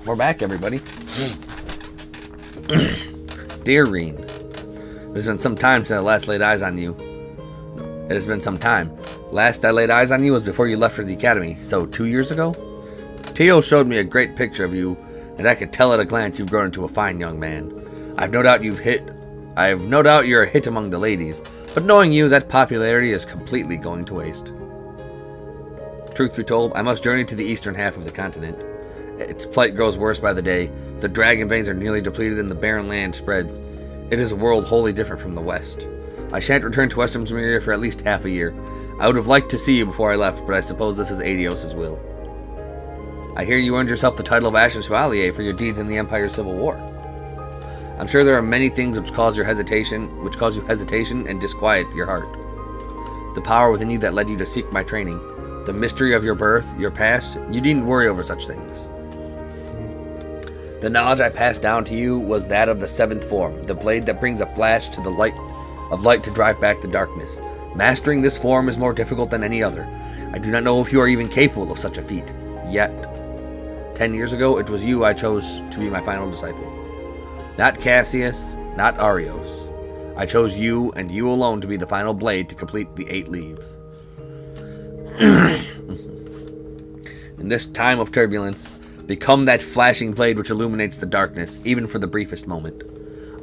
We're back, everybody. Dear Reen, it has been some time since I last laid eyes on you. No, it has been some time. Last I laid eyes on you was before you left for the academy, so 2 years ago? Teo showed me a great picture of you, and I could tell at a glance you've grown into a fine young man. I have no doubt you're a hit among the ladies, but knowing you, that popularity is completely going to waste. Truth be told, I must journey to the eastern half of the continent. Its plight grows worse by the day. The dragon veins are nearly depleted and the barren land spreads. It is a world wholly different from the west. I shan't return to Western Zemuria for at least half a year. I would have liked to see you before I left, but I suppose this is Adios' will. I hear you earned yourself the title of Ashen Chevalier for your deeds in the Empire's Civil War. I'm sure there are many things which cause you hesitation and disquiet your heart. The power within you that led you to seek my training, the mystery of your birth, your past, you needn't worry over such things. The knowledge I passed down to you was that of the seventh form, the blade that brings a flash to the light to drive back the darkness. Mastering this form is more difficult than any other. I do not know if you are even capable of such a feat, yet. 10 years ago, it was you I chose to be my final disciple. Not Cassius, not Arios. I chose you, and you alone, to be the final blade to complete the 8 leaves. In this time of turbulence, become that flashing blade which illuminates the darkness, even for the briefest moment.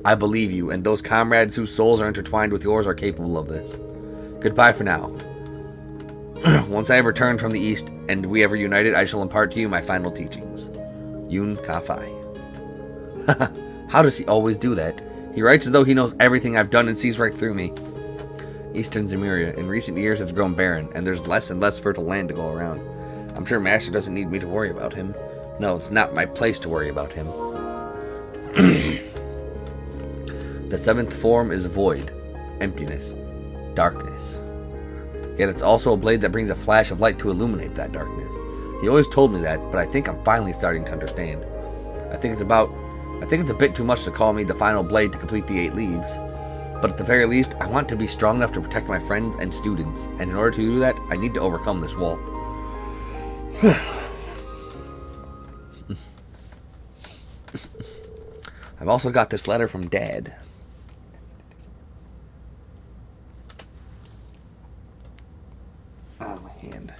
I believe you, and those comrades whose souls are intertwined with yours are capable of this. Goodbye for now. Once I have returned from the east, and we have reunited, I shall impart to you my final teachings. Yun Ka-Fai. How does he always do that? He writes as though he knows everything I've done and sees right through me. Eastern Zemuria, in recent years, has grown barren, and there's less and less fertile land to go around. I'm sure Master doesn't need me to worry about him. No, it's not my place to worry about him. The seventh form is void, emptiness, darkness. Yet it's also a blade that brings a flash of light to illuminate that darkness. He always told me that, but I think I'm finally starting to understand. I think it's a bit too much to call me the final blade to complete the 8 leaves. But at the very least, I want to be strong enough to protect my friends and students, and in order to do that, I need to overcome this wall. I've also got this letter from Dad. Oh, my hand.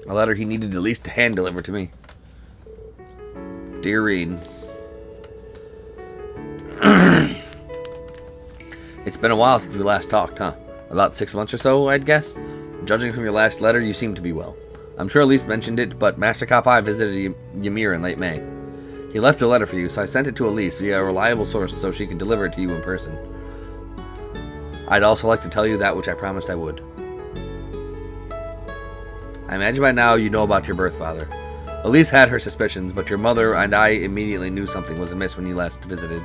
A letter he needed at least to hand deliver to me. Dear Reed, it's been a while since we last talked, huh? About 6 months or so, I'd guess? Judging from your last letter, you seem to be well. I'm sure Elise mentioned it, but Master Ka-Fai visited Ymir in late May. He left a letter for you, so I sent it to Elise via a reliable source so she could deliver it to you in person. I'd also like to tell you that which I promised I would. I imagine by now you know about your birth father. Elise had her suspicions, but your mother and I immediately knew something was amiss when you last visited.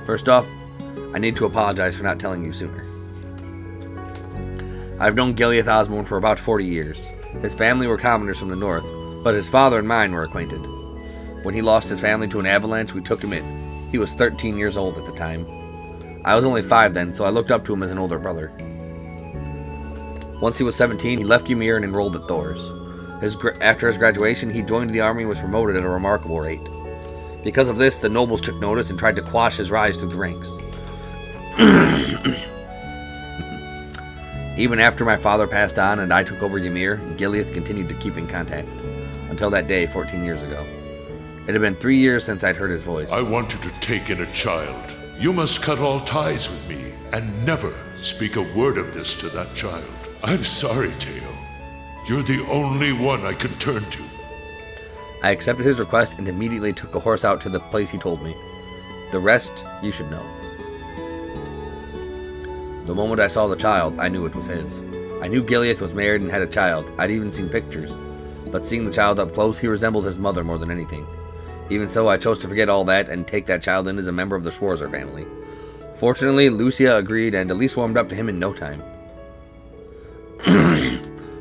First off, I need to apologize for not telling you sooner. I've known Gileath Osborne for about 40 years. His family were commoners from the north, but his father and mine were acquainted. When he lost his family to an avalanche, we took him in. He was 13 years old at the time. I was only 5 then, so I looked up to him as an older brother. Once he was 17, he left Ymir and enrolled at Thor's. After his graduation, he joined the army and was promoted at a remarkable rate. Because of this, the nobles took notice and tried to quash his rise through the ranks. Even after my father passed on and I took over Ymir, Gileath continued to keep in contact. Until that day, 14 years ago. It had been 3 years since I'd heard his voice. I want you to take in a child. You must cut all ties with me, and never speak a word of this to that child. I'm sorry, Teo. You're the only one I can turn to. I accepted his request and immediately took a horse out to the place he told me. The rest, you should know. The moment I saw the child, I knew it was his. I knew Gileath was married and had a child. I'd even seen pictures. But seeing the child up close, he resembled his mother more than anything. Even so, I chose to forget all that and take that child in as a member of the Schwarzer family. Fortunately, Lucia agreed and Elise warmed up to him in no time.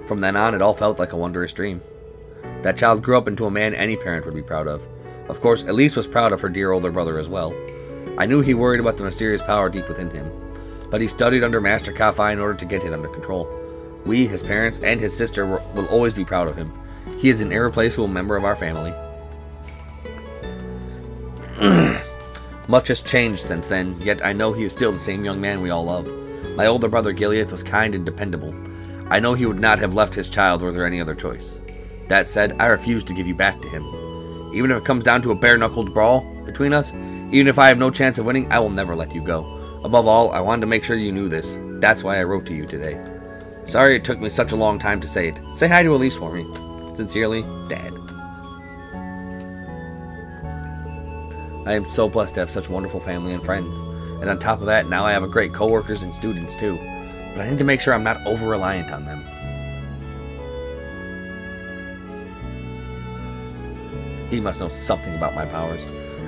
From then on, it all felt like a wondrous dream. That child grew up into a man any parent would be proud of. Of course, Elise was proud of her dear older brother as well. I knew he worried about the mysterious power deep within him, but he studied under Master Kafai in order to get it under control. We, his parents, and his sister will always be proud of him. He is an irreplaceable member of our family. Much has changed since then, yet I know he is still the same young man we all love. My older brother Gilead was kind and dependable. I know he would not have left his child were there any other choice. That said, I refuse to give you back to him. Even if it comes down to a bare-knuckled brawl between us, even if I have no chance of winning, I will never let you go. Above all, I wanted to make sure you knew this. That's why I wrote to you today. Sorry it took me such a long time to say it. Say hi to Elise for me. Sincerely, Dad. I am so blessed to have such wonderful family and friends. And on top of that, now I have great coworkers and students too. But I need to make sure I'm not over-reliant on them. He must know something about my powers,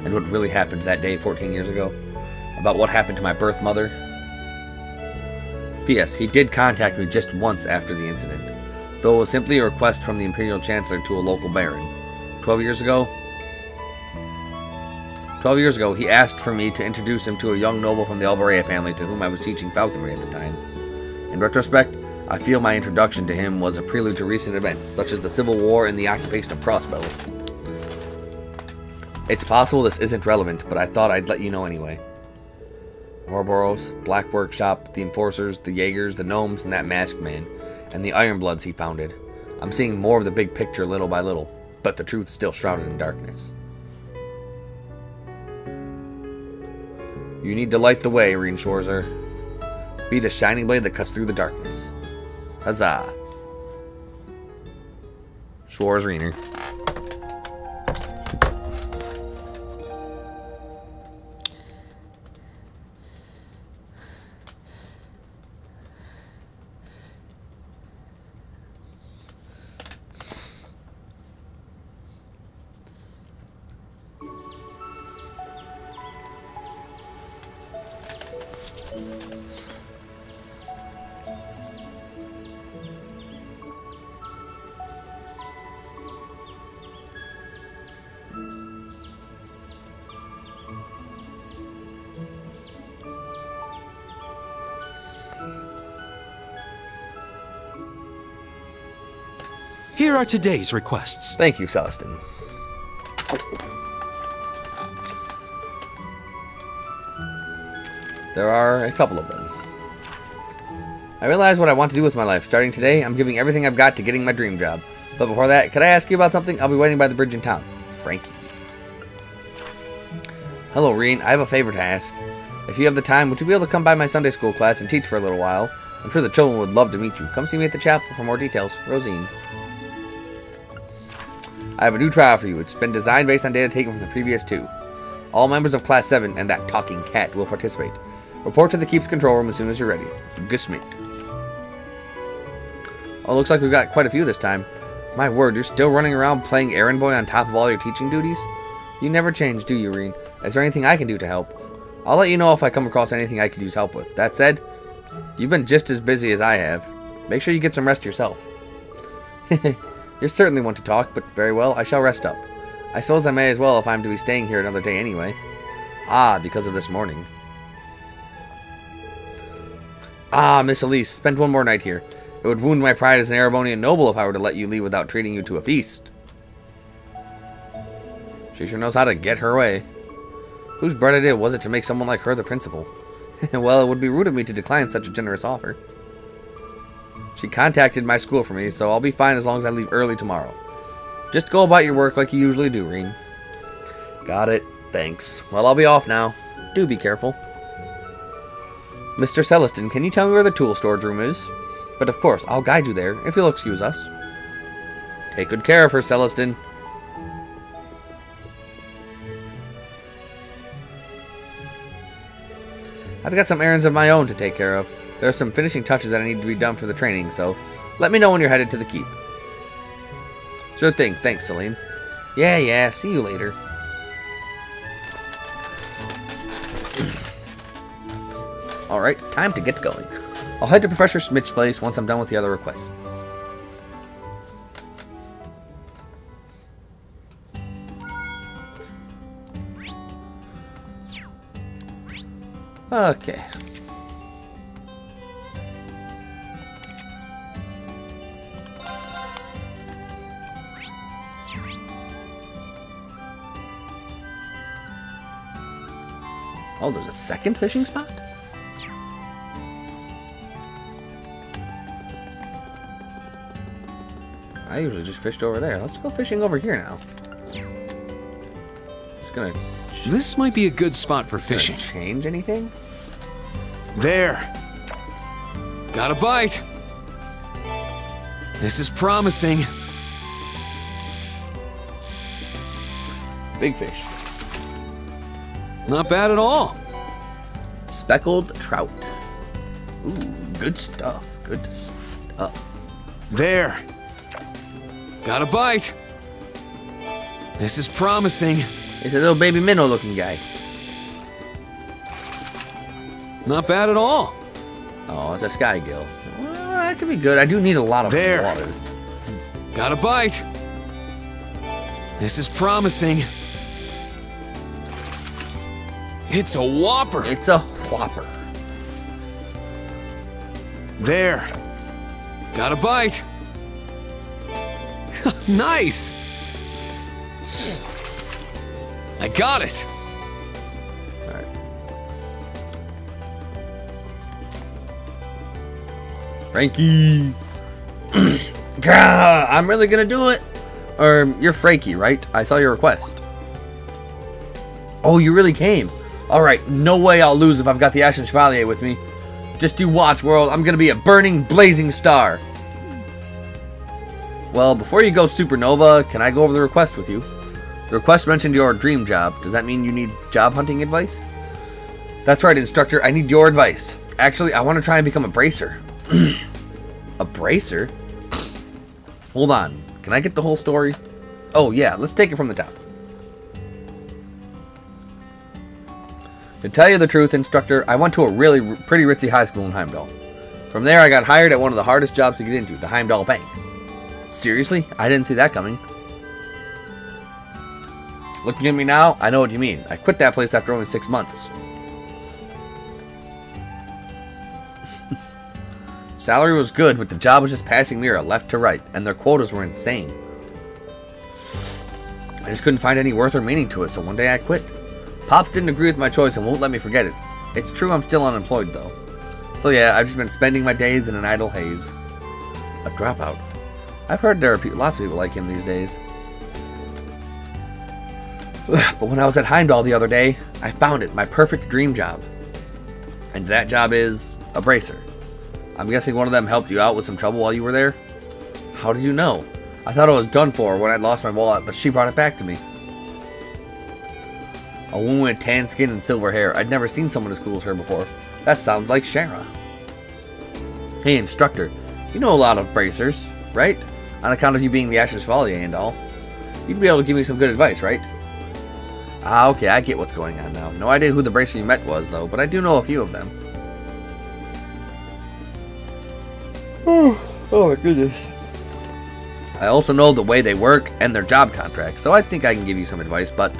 and what really happened that day 14 years ago. About what happened to my birth mother. P.S. He did contact me just once after the incident, though it was simply a request from the Imperial Chancellor to a local baron. 12 years ago, he asked for me to introduce him to a young noble from the Alborea family to whom I was teaching falconry at the time. In retrospect, I feel my introduction to him was a prelude to recent events, such as the Civil War and the occupation of Crossbow. It's possible this isn't relevant, but I thought I'd let you know anyway. Ouroboros, Black Workshop, the Enforcers, the Jaegers, the Gnomes, and that masked man, and the Ironbloods he founded. I'm seeing more of the big picture little by little, but the truth is still shrouded in darkness. You need to light the way, Reen Schwarzer. Be the shining blade that cuts through the darkness. Huzzah! Schwarz Reener. Here are today's requests. Thank you, Celestin. There are a couple of them. I realize what I want to do with my life. Starting today, I'm giving everything I've got to getting my dream job. But before that, could I ask you about something? I'll be waiting by the bridge in town. Franky. Hello, Reen. I have a favor to ask. If you have the time, would you be able to come by my Sunday school class and teach for a little while? I'm sure the children would love to meet you. Come see me at the chapel for more details. Rosine. I have a new trial for you. It's been designed based on data taken from the previous two. All members of Class 7 and that talking cat will participate. Report to the Keep's control room as soon as you're ready. Gusmate. Oh, looks like we've got quite a few this time. My word, you're still running around playing errand boy on top of all your teaching duties? You never change, do you, Reen? Is there anything I can do to help? I'll let you know if I come across anything I could use help with. That said, you've been just as busy as I have. Make sure you get some rest yourself. You're certainly one to talk, but very well, I shall rest up. I suppose I may as well if I'm to be staying here another day anyway. Ah, because of this morning. Ah, Miss Elise, spend one more night here. It would wound my pride as an Erebonian noble if I were to let you leave without treating you to a feast. She sure knows how to get her way. Whose bright idea was it to make someone like her the principal? Well, it would be rude of me to decline such a generous offer. She contacted my school for me, so I'll be fine as long as I leave early tomorrow. Just go about your work like you usually do, Reen. Got it. Thanks. Well, I'll be off now. Do be careful. Mr. Celestin, can you tell me where the tool storage room is? But of course, I'll guide you there, if you'll excuse us. Take good care of her, Celestin. I've got some errands of my own to take care of. There are some finishing touches that I need to be done for the training, so let me know when you're headed to the keep. Sure thing. Thanks, Celine. Yeah, see you later. Alright, time to get going. I'll head to Professor Schmidt's place once I'm done with the other requests. Okay. Oh, there's a second fishing spot? I usually just fished over there. Let's go fishing over here now. Just gonna... This might be a good spot for fishing. Change anything? There. Got a bite. This is promising. Big fish. Not bad at all. Speckled trout. Ooh, good stuff. Good stuff. There. Got a bite. This is promising. It's a little baby minnow looking guy. Not bad at all. Oh, it's a sky gill. Well, that could be good. I do need a lot of water. Got a bite. This is promising. It's a whopper. It's a whopper. There. Got a bite. Nice. I got it. All right. Franky. I'm really gonna do it. Or you're Franky, right? I saw your request. Oh, you really came. All right. No way I'll lose if I've got the Ashen Chevalier with me. Just you watch, world. I'm gonna be a burning, blazing star. Well, before you go supernova, can I go over the request with you? The request mentioned your dream job. Does that mean you need job hunting advice? That's right, instructor. I need your advice. Actually, I want to try and become a bracer. A bracer? Hold on. Can I get the whole story? Oh, yeah. Let's take it from the top. To tell you the truth, instructor, I went to a really pretty ritzy high school in Heimdall. From there, I got hired at one of the hardest jobs to get into, the Heimdall Bank. Seriously? I didn't see that coming. Looking at me now, I know what you mean. I quit that place after only 6 months. Salary was good, but the job was just passing Mira left to right, and their quotas were insane. I just couldn't find any worth or meaning to it, so one day I quit. Pops didn't agree with my choice and won't let me forget it. It's true I'm still unemployed, though. So yeah, I've just been spending my days in an idle haze. A dropout. I've heard there are lots of people like him these days. But when I was at Heimdall the other day, I found it, my perfect dream job. And that job is a bracer. I'm guessing one of them helped you out with some trouble while you were there? How did you know? I thought I was done for when I lost my wallet, but she brought it back to me. A woman with tan skin and silver hair. I'd never seen someone as cool as her before. That sounds like Shara. Hey, instructor. You know a lot of bracers, right? On account of you being the Ashen Chevalier and all. You'd be able to give me some good advice, right? Ah, okay, I get what's going on now. No idea who the bracer you met was, though, but I do know a few of them. Oh my goodness. I also know the way they work and their job contracts, so I think I can give you some advice, but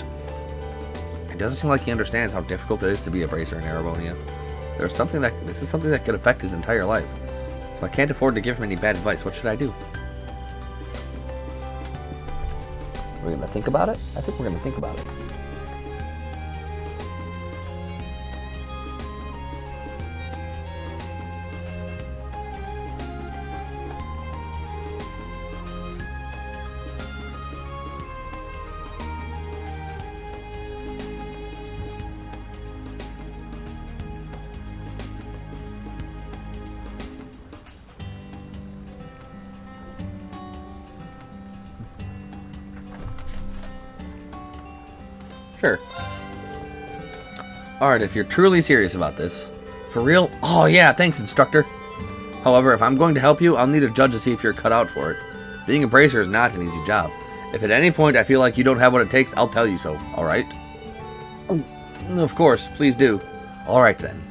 it doesn't seem like he understands how difficult it is to be a bracer in Erebonia. This is something that could affect his entire life. So I can't afford to give him any bad advice. What should I do? We're gonna think about it? I think we're gonna think about it. Sure. Alright, if you're truly serious about this. For real? Oh yeah, thanks, instructor. However, if I'm going to help you, I'll need a judge to see if you're cut out for it. Being a bracer is not an easy job. If at any point I feel like you don't have what it takes, I'll tell you so, alright? Of course, please do. Alright then.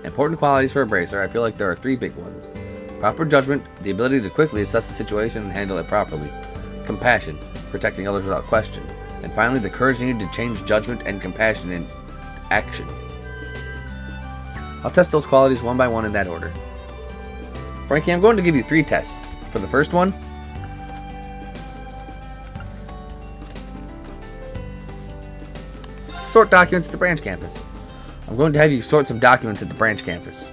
Important qualities for a bracer, I feel like there are 3 big ones. Proper judgment, the ability to quickly assess the situation and handle it properly. Compassion, protecting others without question. And finally, the courage needed to change judgment and compassion in action. I'll test those qualities one by one in that order. Franky, I'm going to give you 3 tests. For the first one, sort documents at the branch campus. I'm going to have you sort some documents at the branch campus.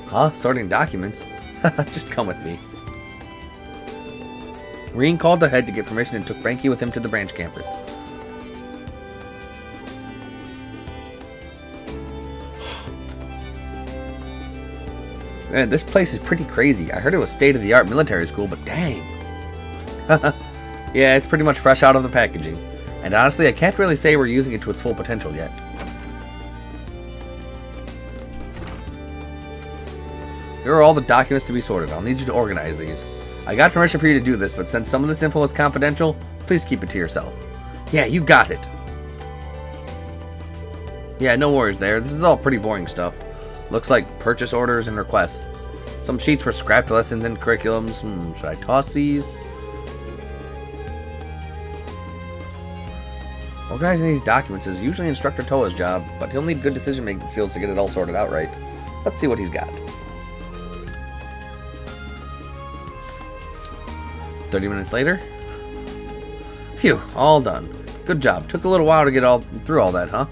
Huh? Sorting documents? Just come with me. Reen called ahead to get permission and took Franky with him to the branch campus. Man, this place is pretty crazy. I heard it was state-of-the-art military school, but dang. Yeah, it's pretty much fresh out of the packaging. And honestly, I can't really say we're using it to its full potential yet. Here are all the documents to be sorted. I'll need you to organize these. I got permission for you to do this, but since some of this info is confidential, please keep it to yourself. Yeah, you got it. Yeah, no worries there. This is all pretty boring stuff. Looks like purchase orders and requests. Some sheets for scrapped lessons and curriculums. Should I toss these? Organizing these documents is usually Instructor Toa's job, but he'll need good decision-making skills to get it all sorted out right. Let's see what he's got. 30 minutes later. Phew, all done. Good job. Took a little while to get through all that, huh?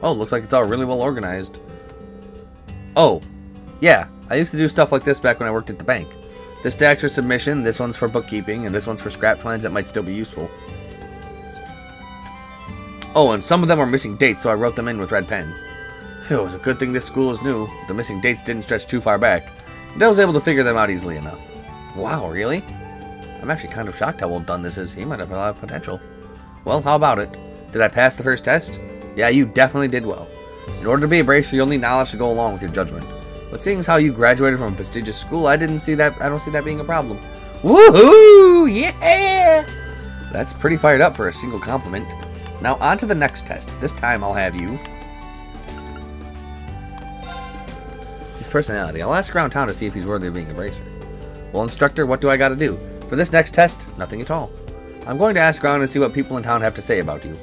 Oh, looks like it's all really well organized. Oh, yeah. I used to do stuff like this back when I worked at the bank. This stack's for submission, this one's for bookkeeping, and this one's for scrap plans that might still be useful. Oh, and some of them were missing dates, so I wrote them in with red pen. Phew, it was a good thing this school is new. The missing dates didn't stretch too far back, and I was able to figure them out easily enough. Wow, really? I'm actually kind of shocked how well done this is. He might have a lot of potential. Well, how about it? Did I pass the first test? Yeah, you definitely did well. In order to be a bracer, you'll need knowledge to go along with your judgment. But seeing as how you graduated from a prestigious school, I don't see that being a problem. Woohoo! Yeah! That's pretty fired up for a single compliment. Now on to the next test. This time I'll have you... his personality. I'll ask around town to see if he's worthy of being a bracer. Well, instructor, what do I gotta do? For this next test, nothing at all. I'm going to ask around and see what people in town have to say about you.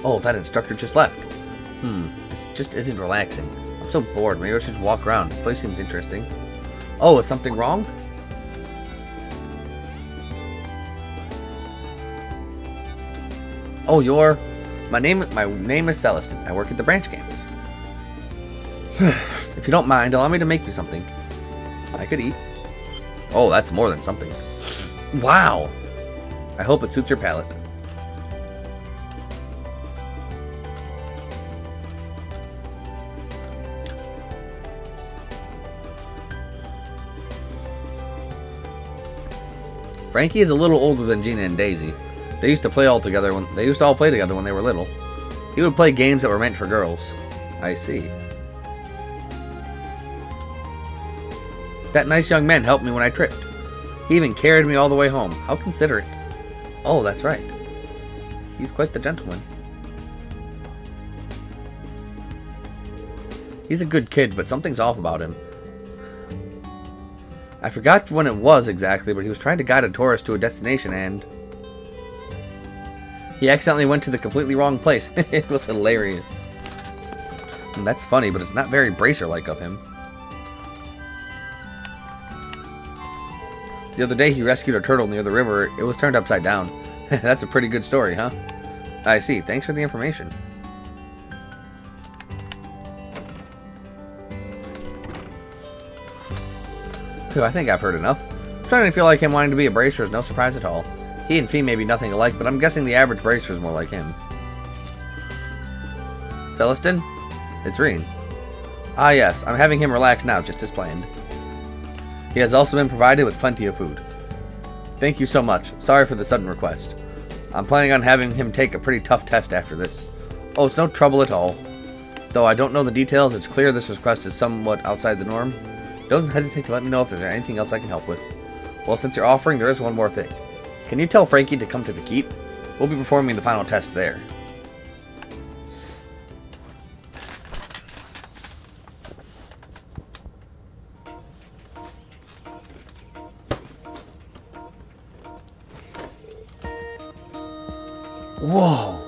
Oh, that instructor just left. This just isn't relaxing. I'm so bored. Maybe I should just walk around. This place seems interesting. Oh, is something wrong? Oh, my name is Celestin. I work at the branch campus. If you don't mind, allow me to make you something. I could eat. Oh, that's more than something. Wow. I hope it suits your palate. Franky is a little older than Gina and Daisy. They used to all play together when they were little. He would play games that were meant for girls. I see. That nice young man helped me when I tripped. He even carried me all the way home. How considerate. Oh, that's right. He's quite the gentleman. He's a good kid, but something's off about him. I forgot when it was exactly, but he was trying to guide a tourist to a destination and... he accidentally went to the completely wrong place. It was hilarious. And that's funny, but it's not very bracer-like of him. The other day he rescued a turtle near the river. It was turned upside down. That's a pretty good story, huh? I see. Thanks for the information. Phew, I think I've heard enough. Starting to feel like him wanting to be a bracer is no surprise at all. He and Fee may be nothing alike, but I'm guessing the average bracer is more like him. Celestin? It's Reen. Ah yes, I'm having him relax now, just as planned. He has also been provided with plenty of food. Thank you so much. Sorry for the sudden request. I'm planning on having him take a pretty tough test after this. Oh, it's no trouble at all. Though I don't know the details, it's clear this request is somewhat outside the norm. Don't hesitate to let me know if there's anything else I can help with. Well, since you're offering, there is one more thing. Can you tell Franky to come to the keep? We'll be performing the final test there. Whoa.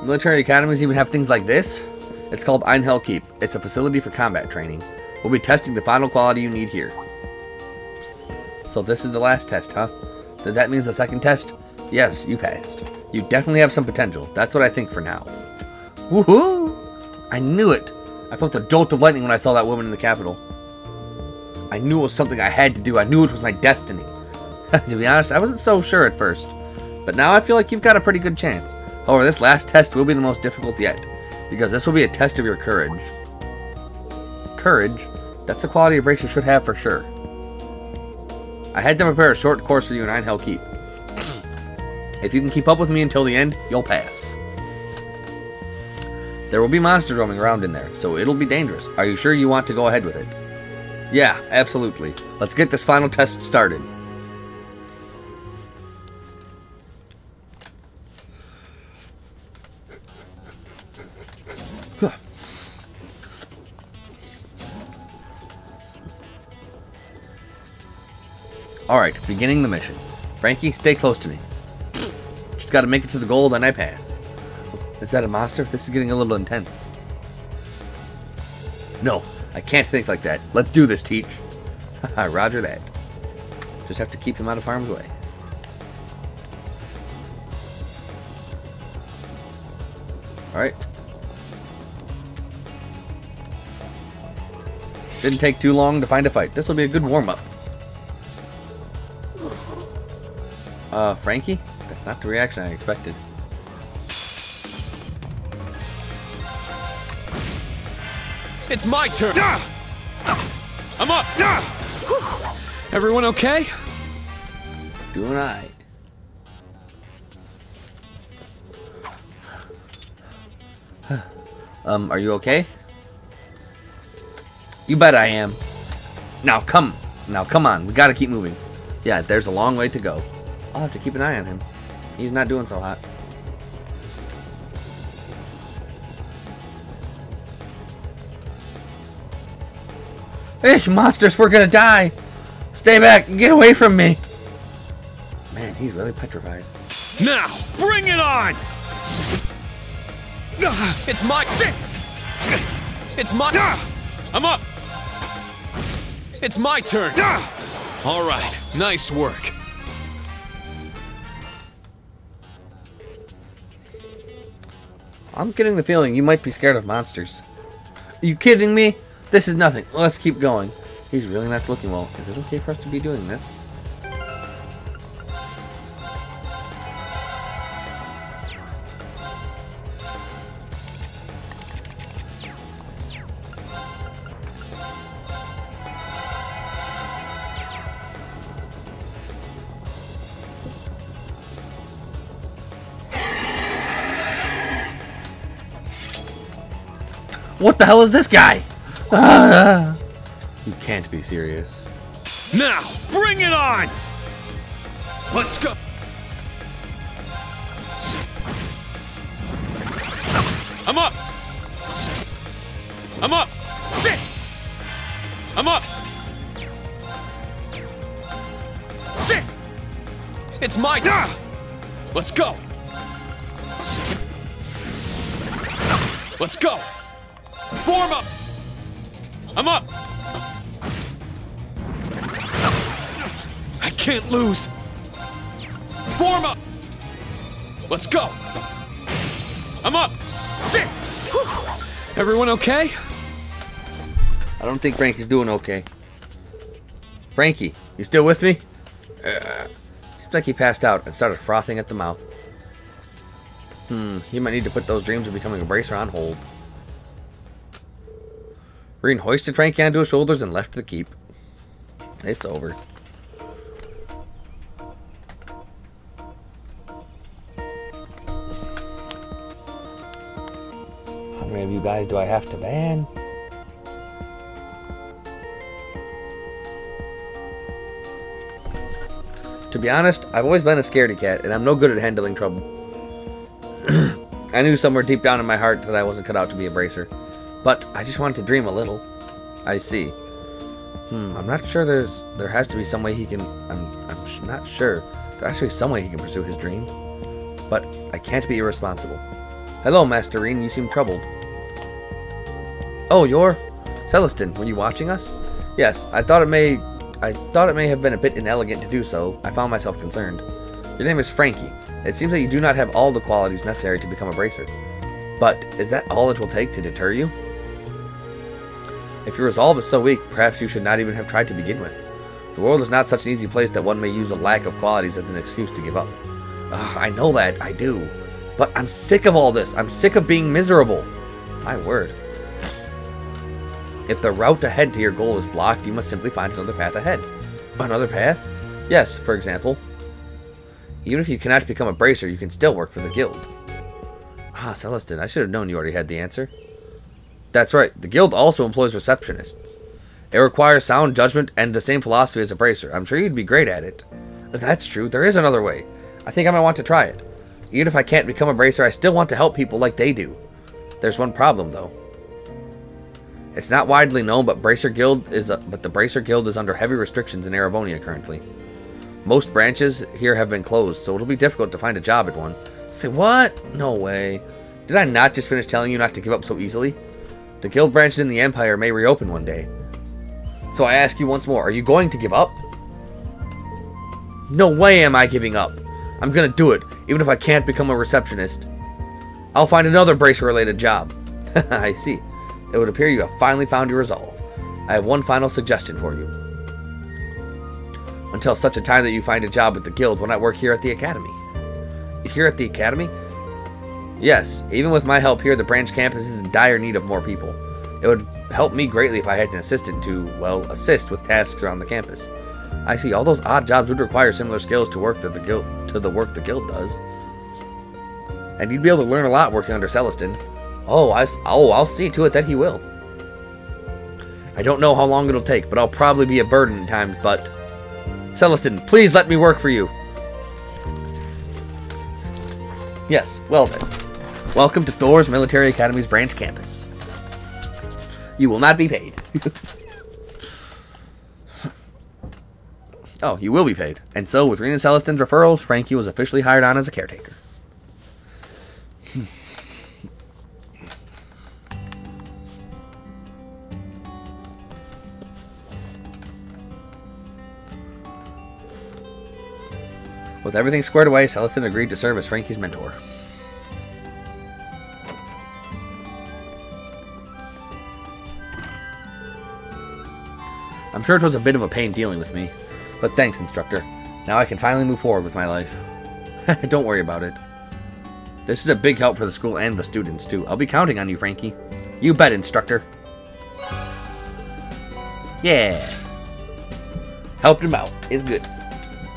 Military academies even have things like this? It's called Einhell Keep. It's a facility for combat training. We'll be testing the final quality you need here. So this is the last test, huh? Then that means the second test? Yes, you passed. You definitely have some potential. That's what I think for now. Woohoo! I knew it. I felt a jolt of lightning when I saw that woman in the Capitol. I knew it was something I had to do. I knew it was my destiny. To be honest, I wasn't so sure at first. But now I feel like you've got a pretty good chance. However, this last test will be the most difficult yet. Because this will be a test of your courage. Courage? That's a quality a bracer should have for sure. I had to prepare a short course for you in Einhell Keep. If you can keep up with me until the end, you'll pass. There will be monsters roaming around in there, so it'll be dangerous. Are you sure you want to go ahead with it? Yeah, absolutely. Let's get this final test started. Alright, beginning the mission. Franky, stay close to me. Just gotta make it to the goal, then I pass. Is that a monster? This is getting a little intense. No, I can't think like that. Let's do this, Teach. Haha, roger that. Just have to keep him out of harm's way. Alright. Didn't take too long to find a fight. This will be a good warm-up. Franky? That's not the reaction I expected. It's my turn! I'm up! Everyone okay? Doing alright. Are you okay? You bet I am. Now come on, we gotta keep moving. Yeah, there's a long way to go. I'll have to keep an eye on him. He's not doing so hot. Hey, monsters, we're gonna die! Stay back and get away from me! Man, he's really petrified. Now, bring it on! It's my... It's my... I'm up! It's my turn! Alright, nice work. I'm getting the feeling you might be scared of monsters. Are you kidding me? This is nothing. Let's keep going. He's really not looking well. Is it okay for us to be doing this? What the hell is this guy? You can't be serious. Now, bring it on! Let's go! I'm up! I'm up! Sit! I'm up! Sit! It's my... Let's go! Let's go! Form up! I'm up! I can't lose! Form up! Let's go! I'm up! Sit! Everyone okay? I don't think Franky's doing okay. Franky, you still with me? Seems like he passed out and started frothing at the mouth. He might need to put those dreams of becoming a bracer on hold. Reen hoisted Franky onto his shoulders and left the keep. It's over. How many of you guys do I have to ban? To be honest, I've always been a scaredy cat, and I'm no good at handling trouble. I knew somewhere deep down in my heart that I wasn't cut out to be a bracer. But I just wanted to dream a little. I see. I'm not sure there has to be some way he can... I'm not sure. There has to be some way he can pursue his dreams. but I can't be irresponsible. Hello, Master Reen, you seem troubled. Oh, you're... Celestin, were you watching us? Yes, I thought it may have been a bit inelegant to do so. I found myself concerned. Your name is Franky. It seems that you do not have all the qualities necessary to become a bracer. But is that all it will take to deter you? If your resolve is so weak, perhaps you should not even have tried to begin with. The world is not such an easy place that one may use a lack of qualities as an excuse to give up. I know that, I do. But I'm sick of all this. I'm sick of being miserable. My word. If the route ahead to your goal is blocked, you must simply find another path ahead. Another path? Yes, for example. Even if you cannot become a bracer, you can still work for the guild. Ah, Celestin, I should have known you already had the answer. That's right, the guild also employs receptionists. It requires sound judgment and the same philosophy as a bracer. I'm sure you'd be great at it. If that's true, there is another way. I think I might want to try it. Even if I can't become a bracer, I still want to help people like they do. There's one problem, though. It's not widely known, but the Bracer Guild is under heavy restrictions in Erebonia currently. Most branches here have been closed, so it'll be difficult to find a job at one. Say what? No way. Did I not just finish telling you not to give up so easily? The guild branches in the Empire may reopen one day. So I ask you once more, are you going to give up? No way am I giving up. I'm gonna do it, even if I can't become a receptionist. I'll find another bracer-related job. I see. It would appear you have finally found your resolve. I have one final suggestion for you. Until such a time that you find a job with the guild, why not work here at the academy? Here at the academy? Yes, even with my help here, the branch campus is in dire need of more people. It would help me greatly if I had an assistant to, well, assist with tasks around the campus. I see, all those odd jobs would require similar skills to work that the guild does. And you'd be able to learn a lot working under Celestin. I'll see to it that he will. I don't know how long it'll take, but I'll probably be a burden at times, but... Celestin, please let me work for you. Yes, well then. Welcome to Thor's Military Academy's branch campus. You will not be paid. Oh, you will be paid. And so, with Reen and Celestin's referrals, Franky was officially hired on as a caretaker. With everything squared away, Celestin agreed to serve as Franky's mentor. I'm sure it was a bit of a pain dealing with me, but thanks, instructor. Now I can finally move forward with my life. Don't worry about it. This is a big help for the school and the students, too. I'll be counting on you, Franky. You bet, instructor. Yeah. Helped him out. It's good.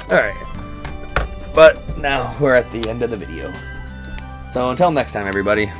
Alright. But now we're at the end of the video. So until next time, everybody.